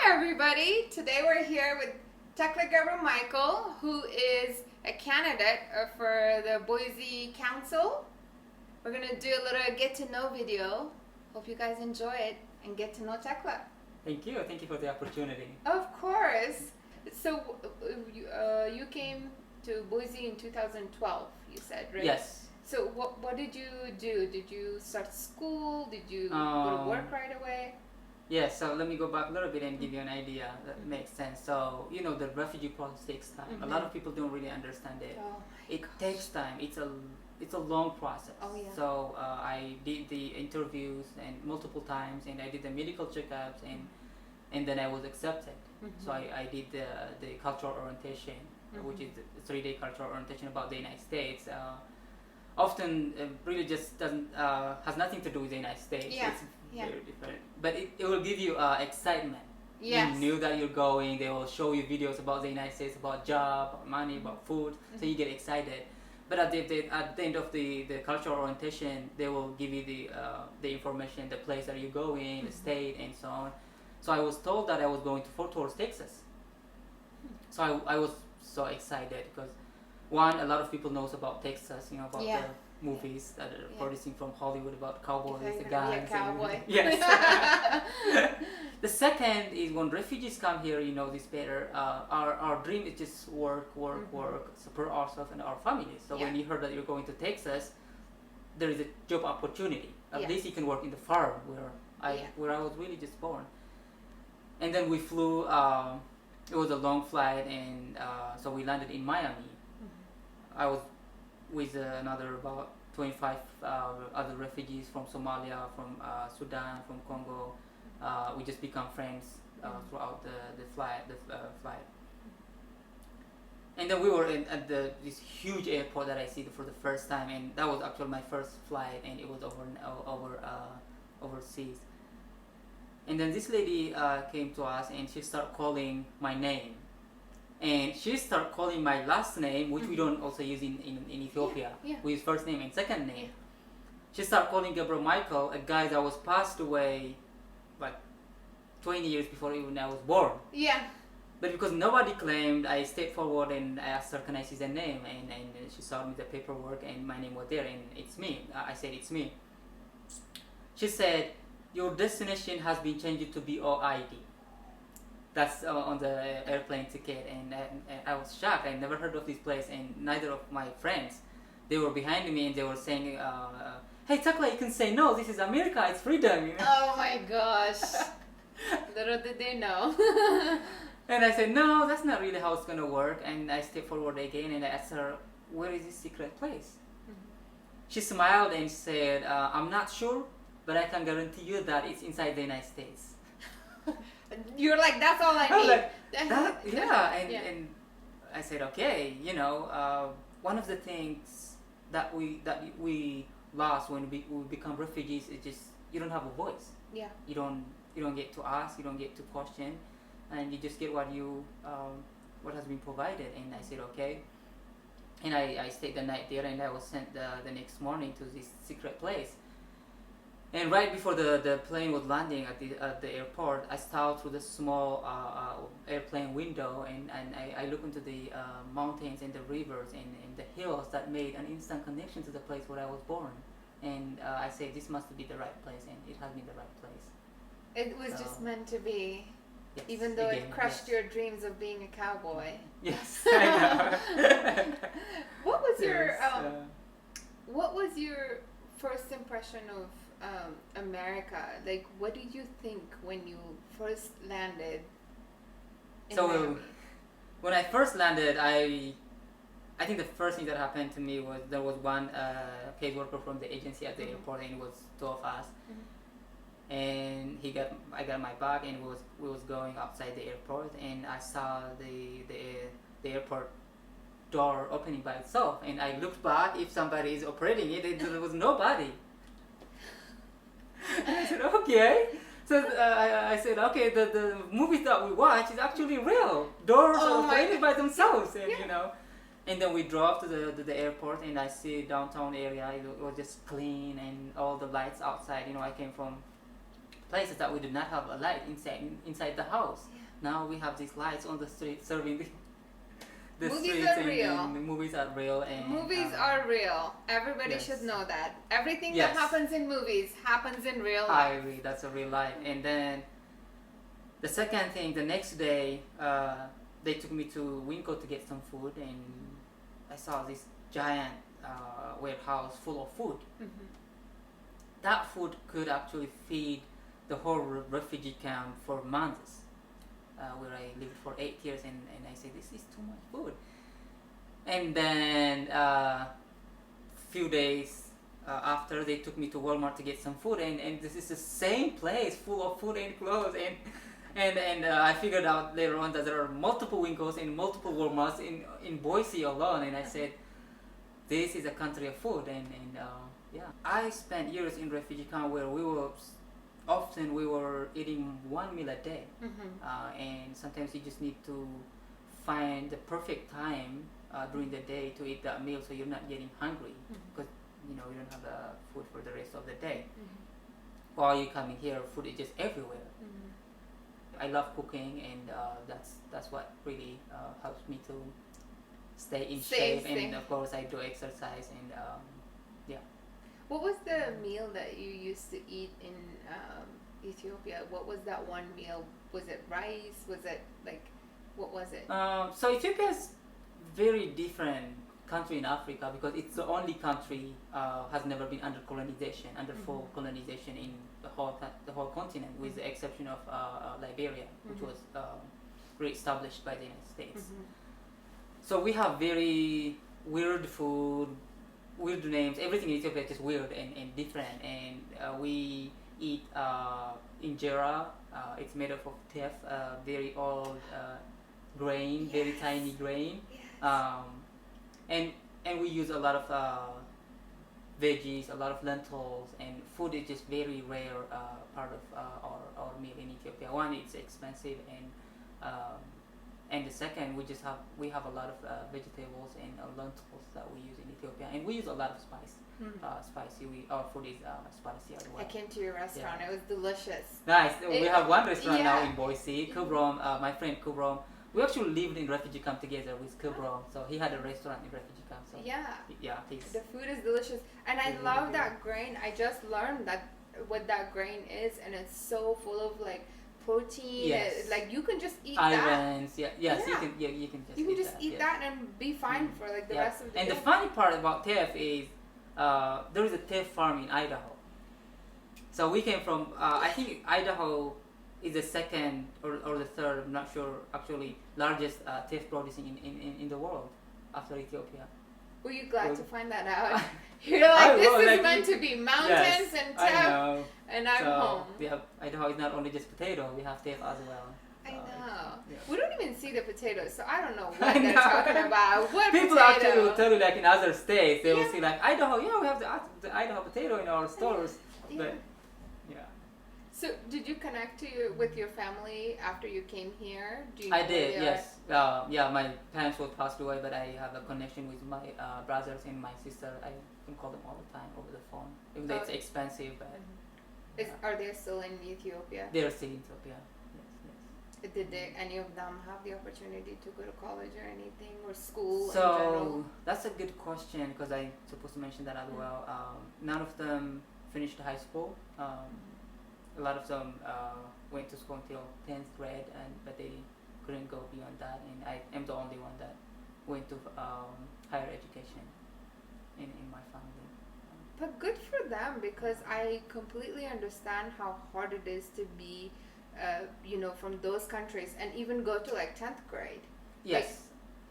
everybody. Today we're here with Tecle Gebremicheal, who is a candidate for the Boise Council. We're going to do a little get to know video. Hope you guys enjoy it and get to know Tecle. Thank you. Thank you for the opportunity. Of course. So you came to Boise in 2012, you said, right? Yes. So what did you do? Did you start school? Did you go to work right away? Yes, so let me go back a little bit and give you an idea that makes sense. So, the refugee process takes time. Mm-hmm. A lot of people don't really understand it. Oh it gosh. takes time. It's a long process. Oh, yeah. So I did the interviews and multiple times, and I did the medical checkups, and then I was accepted. Mm-hmm. So I did the cultural orientation, which is a 3-day cultural orientation about the United States. Often really just doesn't has nothing to do with the United States. Yeah. It's very different, but it will give you excitement. Yes. You knew that you're going. They will show you videos about the United States, about job, about money, about food. So you get excited. But at the end of the cultural orientation, they will give you the information, the place that you're going, the state, and so on. So I was told that I was going to Fort Worth, Texas. So I was so excited because one, a lot of people knows about Texas, about the movies that are producing from Hollywood about cowboys, the guns. Be a cowboy. Yes. The second is when refugees come here, this better. Our dream is just work, support ourselves and our families. So when you heard that you're going to Texas, there is a job opportunity. At least you can work in the farm where I was really just born. And then we flew. It was a long flight, and so we landed in Miami. I was with another about 25 other refugees from Somalia, from Sudan, from Congo. We just become friends throughout the flight. And then we were at this huge airport that I see for the first time, and that was actually my first flight, and it was overseas. And then this lady came to us, and she started calling my name. And she started calling my last name, which we don't also use in Ethiopia. We use first name and second name. She started calling Gebremicheal, a guy that was passed away like 20 years before even I was born. Yeah. But because nobody claimed, I stayed forward and I asked her, can I see the name? And she saw me the paperwork, and my name was there, and it's me. I said, it's me. She said, your destination has been changed to BOID. That's on the airplane ticket, and I was shocked. I never heard of this place, and neither of my friends. They were behind me, and they were saying, hey, Tecle, you can say no, this is America, it's freedom. Oh my gosh. Little did they know. And I said, no, that's not really how it's going to work. And I stepped forward again, and I asked her, where is this secret place? She smiled and said, I'm not sure, but I can guarantee you that it's inside the United States. You're like, that's all I need. And I said, okay, one of the things that we lost when we become refugees is just you don't have a voice. Yeah. You don't get to ask, you don't get to question, and you just get what has been provided. And I said, okay. And I stayed the night there, and I was sent the next morning to this secret place. And right before the plane was landing at the airport, I saw through the small airplane window, and I looked into the mountains and the rivers and the hills that made an instant connection to the place where I was born. And I said, this must be the right place, and it has been the right place. It was just meant to be, yes, even though it crushed your dreams of being a cowboy. Yes, I know. What was your first impression of America? Like, what did you think when you first landed in Miami? When I first landed, I think the first thing that happened to me was there was one caseworker from the agency at the airport, and it was two of us. And I got my bag, and we was going outside the airport, and I saw the airport door opening by itself, and I looked back if somebody is operating it, and there was nobody. And I said, okay. So I said, okay, the movies that we watch is actually real. Doors are operated by themselves, and And then we drove to the airport, and I see downtown area. It was just clean, and all the lights outside. I came from places that we did not have a light inside the house. Yeah. Now we have these lights on the street serving the Movies streets, are real. and the movies are real. And Movies are real. Everybody yes. should know that. Everything Yes. that happens in movies happens in real I life. agree. That's a real life. And then the second thing, the next day, they took me to Winco to get some food, and I saw this giant warehouse full of food. Mm-hmm. That food could actually feed the whole refugee camp for months. Where I lived for 8 years, and I said, this is too much food. And then few days after, they took me to Walmart to get some food, and this is the same place full of food and clothes, and I figured out later on that there are multiple Wincos and multiple Walmarts in Boise alone, and I said, this is a country of food. And yeah, I spent years in refugee camp where we were eating one meal a day. Mm-hmm. And sometimes you just need to find the perfect time during the day to eat that meal, so you're not getting hungry, because you don't have food for the rest of the day. Mm-hmm. While you coming here, food is just everywhere. Mm-hmm. I love cooking, and that's what really helps me to stay in shape. And of course, I do exercise, and yeah. What was the meal that you used to eat in Ethiopia? What was that one meal? Was it rice? Was it what was it? So Ethiopia is very different country in Africa, because it's the only country has never been under colonization, under full colonization in the whole continent, with the exception of Liberia, which was re-established by the United States. So we have very weird food, weird names. Everything in Ethiopia is just weird and different. And we eat injera. It's made up of teff, very old grain, very tiny grain. Yes. And we use a lot of veggies, a lot of lentils, and food is just very rare part of our meal in Ethiopia. One, it's expensive, and the second, we have a lot of vegetables and lentils that we use in Ethiopia, and we use a lot of spice. Spicy. Our food is spicy as well. I came to your restaurant. It was delicious. Nice. We have one restaurant now yeah. in Boise, Kubrom. My friend Kubrom. We actually lived in refugee camp together with Kubrom, so he had a restaurant in refugee camp. So Yeah. He's The food is delicious, and I really love good. that grain. I just learned what that grain is, and it's so full of protein. Yes. You can just eat that. irons. Yes, Yeah. you can just You can eat just that, eat yes. that and be fine for the rest of the And day. the funny part about teff is there is a teff farm in Idaho. So we came from I think Idaho is the second or the third, I'm not sure, actually largest teff producing in the world after Ethiopia. Were you glad Well- to find that out? You're like, this is meant to be mountains Yes, and I teff, know. and I'm So home. we have Idaho is not only just potato, we have teff as well. I So know. yeah. We don't even see the potatoes, so I don't know I what they're know. talking about. What People potato? actually will tell you, like in other states, they will Yeah. see like Idaho, yeah, we have the Idaho potato in our stores. Yeah. But yeah, So, did you connect with your family after you came here? Do you I know where did. they Yes. Yeah, my parents both passed away, but I have a connection with my brothers and my sister. I can call them all the time over the phone, even though it's Okay. expensive. But Are they still in Ethiopia? they're still in Ethiopia. Yes. Did any of them have the opportunity to go to college or anything, or school in So general? that's a good question, because I'm supposed to mention that as well. None of them finished high school. A lot of them went to school until 10th grade, but they couldn't go beyond that. And I am the only one that went to higher education in my family. But good for them, because I completely understand how hard it is to be, from those countries and even go to 10th grade. Yes.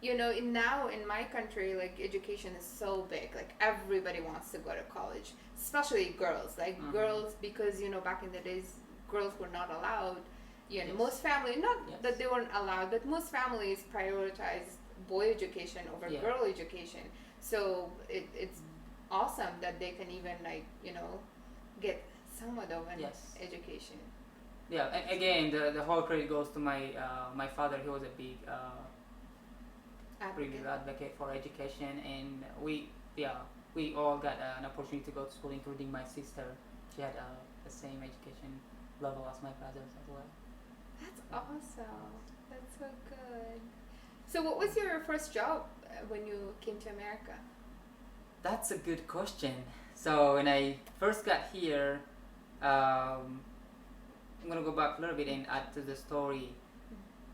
Now in my country, education is so big. Everybody wants to go to college, especially girls. Girls, because back in the days, girls were not allowed. Yes. Most families, not Yes. that they weren't allowed, but most families prioritized boy education over Yeah. girl education. So it's awesome that they can even get somewhat of an Yes. education. Yeah, and again, the whole credit goes to my father. He was a big really Advocate. advocate for education, and we all got an opportunity to go to school, including my sister. She had the same education level as my brothers as well. That's awesome. That's so good. So what was your first job when you came to America? That's a good question. So when I first got here, I'm gonna go back a little bit and add to the story.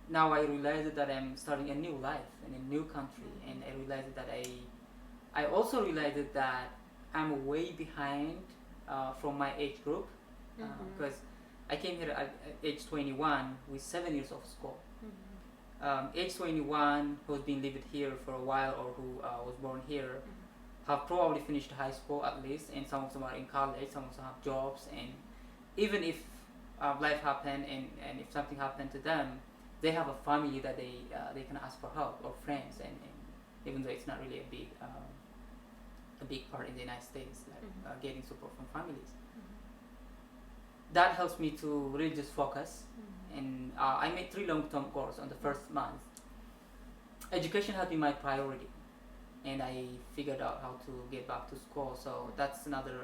Now I realized that I'm starting a new life in a new country, and I realized that I also realized that I'm way behind from my age group, because I came here at age 21 with 7 years of school. Age 21 who's been living here for a while or who was born here have probably finished high school at least, and some of them are in college, some of them have jobs, and even if life happened and if something happened to them, they have a family that they can ask for help or friends, and even though it's not really a big part in the United States, like getting support from families. That helps me to really just focus, and I made 3 long-term goals on the first month. Education has been my priority, and I figured out how to get back to school, so that's another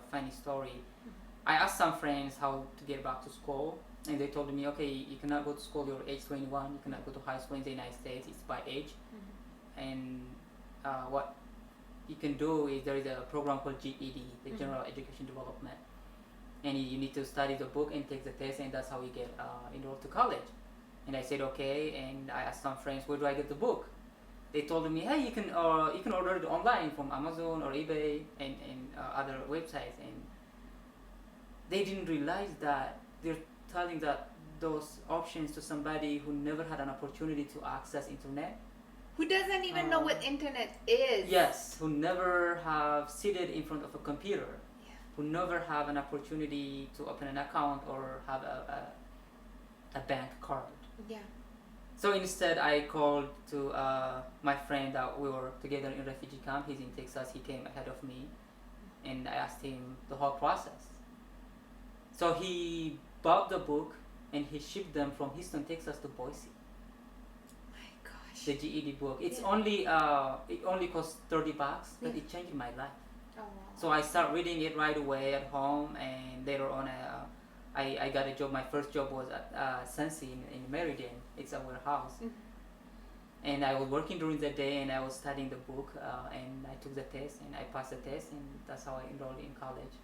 funny story. I asked some friends how to get back to school, and they told me, okay, you cannot go to school, you're age 21, you cannot go to high school in the United States, it's by age. And what you can do is there is a program called GED, the General Education Development, and you need to study the book and take the test, and that's how you get enrolled to college. And I said okay, and I asked some friends, where do I get the book? They told me, hey, you can order it online from Amazon or eBay and other websites, and they didn't realize that they're telling that those options to somebody who never had an opportunity to access internet, who doesn't even know what internet is. Yes, who never have seated in front of a computer, who never have an opportunity to open an account or have a bank card. Yeah. So instead, I called to my friend that we were together in refugee camp. He's in Texas. He came ahead of me, and I asked him the whole process. So he bought the book and he shipped them from Houston, Texas to Boise. My gosh. The GED book. It's only it only cost $30, but it changed my life. Oh, wow. So I start reading it right away at home, and later on, I got a job. My first job was at Sensi in Meriden. It's a warehouse. And I was working during the day, and I was studying the book, and I took the test, and I passed the test, and that's how I enrolled in college.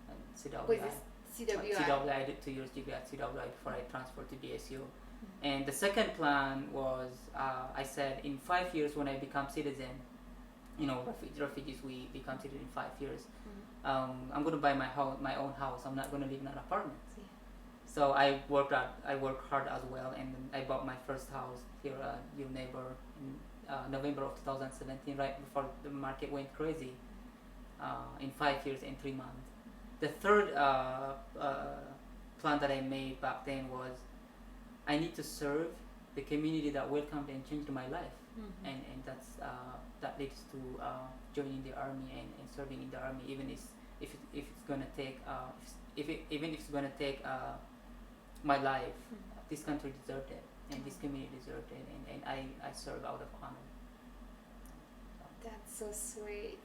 And CWI. Was this CWI? CWI, I did 2 years degree at CWI before I transferred to BSU. And the second plan was, I said, in 5 years when I become citizen, you know, refugees, we become citizen in 5 years. I'm going to buy my own house. I'm not going to live in an apartment. So I worked hard as well, and I bought my first house here, your neighbor, in November of 2017, right before the market went crazy. In 5 years and 3 months. The third plan that I made back then was, I need to serve the community that welcomed and changed my life, and that's that leads to joining the army and serving in the army, even if it's gonna take even if it's gonna take my life. This country deserved it, and this community deserved it, and I serve out of honor. That's so sweet.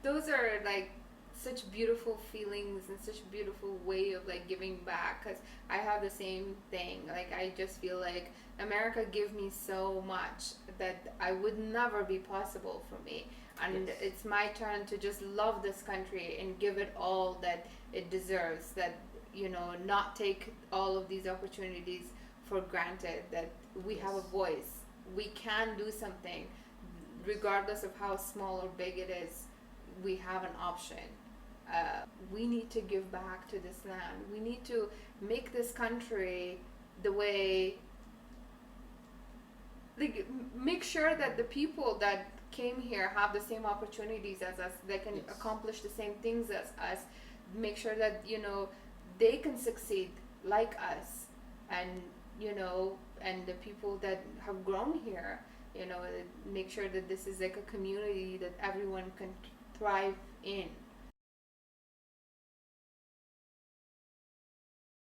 Those are like such beautiful feelings and such a beautiful way of like giving back, because I have the same thing. Like, I just feel like America gave me so much that I would never be possible for me, and it's my turn to just love this country and give it all that it deserves, that, you know, not take all of these opportunities for granted, that we have a voice, we can do something regardless of how small or big it is. We have an option. We need to give back to this land. We need to make this country the way, like, make sure that the people that came here have the same opportunities as us, they can accomplish the same things as us, make sure that, you know, they can succeed like us, and, you know, and the people that have grown here, you know, make sure that this is like a community that everyone can thrive in.